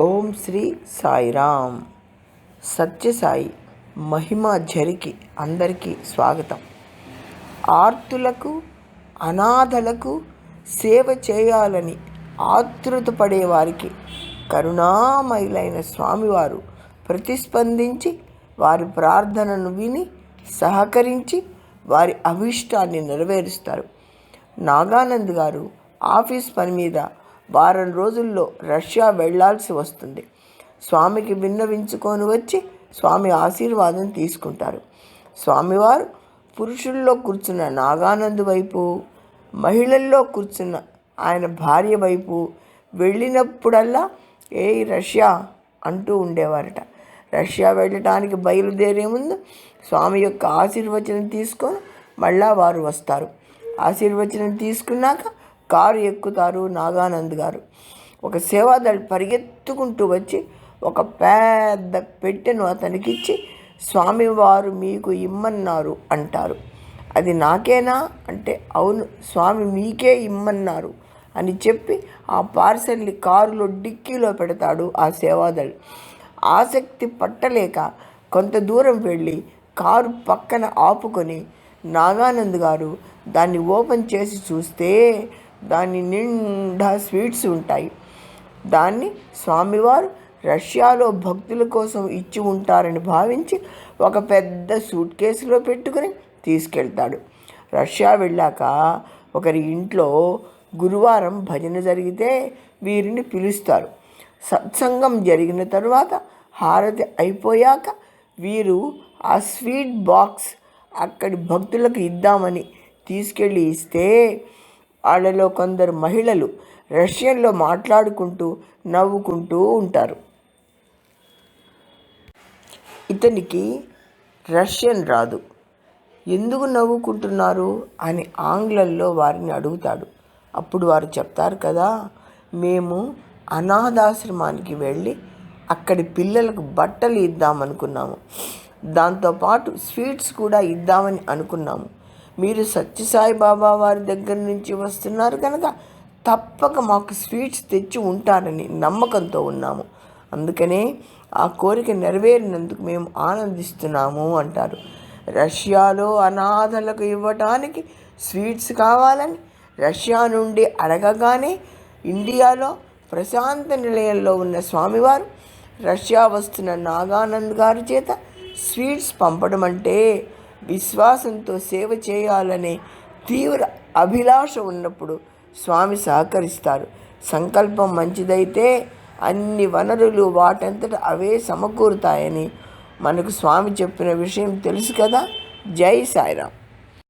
ఓం శ్రీ సాయిరామ్. సత్యసాయి మహిమ జరిగి అందరికీ స్వాగతం. ఆర్తులకు, అనాథలకు సేవ చేయాలని ఆతృత పడేవారికి కరుణామయులైన స్వామివారు ప్రతిస్పందించి వారి ప్రార్థనను విని సహకరించి వారి అభీష్టాన్ని నెరవేరుస్తారు. నాగానంద్ గారు ఆఫీస్ పని మీద వారం రోజుల్లో రష్యా వెళ్లాల్సి వస్తుంది. స్వామికి విన్నవించుకొని వచ్చి స్వామి ఆశీర్వాదం తీసుకుంటారు. స్వామివారు పురుషుల్లో కూర్చున్న నాగానంద్ వైపు, మహిళల్లో కూర్చున్న ఆయన భార్య వైపు వెళ్ళినప్పుడల్లా రష్యా అంటూ ఉండేవారట. రష్యా వెళ్ళటానికి బయలుదేరే ముందు స్వామి యొక్క ఆశీర్వచనం తీసుకొని మళ్ళా వారు వస్తారు. ఆశీర్వచనం తీసుకున్నాక కారు ఎక్కుతారు నాగానంద్ గారు. ఒక సేవాదళ్ పరిగెత్తుకుంటూ వచ్చి ఒక పెద్ద పెట్టెను అతనికిచ్చి, స్వామివారు మీకు ఇమ్మన్నారు అంటారు. అది నాకేనా అంటే, అవును స్వామి మీకే ఇమ్మన్నారు అని చెప్పి ఆ పార్సల్ని కారులో డిక్కీలో పెడతాడు ఆ సేవాదళ్. ఆసక్తి పట్టలేక కొంత దూరం వెళ్ళి కారు పక్కన ఆపుకొని నాగానంద్ గారు దాన్ని ఓపెన్ చేసి చూస్తే దాని నిండా స్వీట్స్ ఉంటాయి. దాన్ని స్వామివారు రష్యాలో భక్తుల కోసం ఇచ్చి ఉంటారని భావించి ఒక పెద్ద సూట్ కేసులో పెట్టుకుని తీసుకెళ్తాడు. రష్యా వెళ్ళాక ఒకరి ఇంట్లో గురువారం భజన జరిగితే వీరిని పిలుస్తారు. సత్సంగం జరిగిన తరువాత హారతి అయిపోయాక వీరు ఆ స్వీట్ బాక్స్ అక్కడి భక్తులకు ఇద్దామని తీసుకెళ్ళి ఇస్తే వాళ్ళలో కొందరు మహిళలు రష్యన్లో మాట్లాడుకుంటూ నవ్వుకుంటూ ఉంటారు. ఇతనికి రష్యన్ రాదు. ఎందుకు నవ్వుకుంటున్నారు అని ఆంగ్లంలో వారిని అడుగుతాడు. అప్పుడు వారు చెప్తారు కదా, మేము అనాథాశ్రమానికి వెళ్ళి అక్కడి పిల్లలకు బట్టలు ఇద్దామనుకున్నాము, దాంతోపాటు స్వీట్స్ కూడా ఇద్దామని అనుకున్నాము. మీరు సత్యసాయి బాబా వారి దగ్గర నుంచి వస్తున్నారు కనుక తప్పక మాకు స్వీట్స్ తెచ్చి ఉంటారని నమ్మకంతో ఉన్నాము. అందుకనే ఆ కోరిక నెరవేరినందుకు మేము ఆనందిస్తున్నాము అంటారు. రష్యాలో అనాథలకు ఇవ్వటానికి స్వీట్స్ కావాలని రష్యా నుండి అడగగానే ఇండియాలో ప్రశాంత నిలయంలో ఉన్న స్వామివారు రష్యా వస్తున్న నాగానంద్ గారి చేత స్వీట్స్ పంపడం అంటే విశ్వాసంతో సేవ చేయాలనే తీవ్ర అభిలాష ఉన్నప్పుడు స్వామి సహకరిస్తారు. సంకల్పం మంచిదైతే అన్ని వనరులు వాటంతట అవే సమకూరుతాయని మనకు స్వామి చెప్పిన విషయం తెలుసు కదా. జై సాయిరామ్.